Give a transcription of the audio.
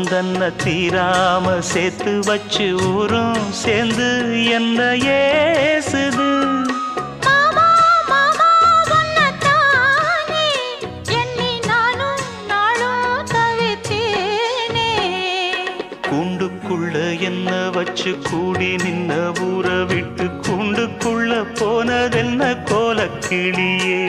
தன்ன தீராம சேர்த்து வச்சு ஊரும் சேர்ந்து என்ன ஏசுது. கூண்டுக்குள்ள என்ன வச்சு கூடி நின்ன ஊரை விட்டு கூண்டுக்குள்ள போனதென்ன கோலக்கிளியே.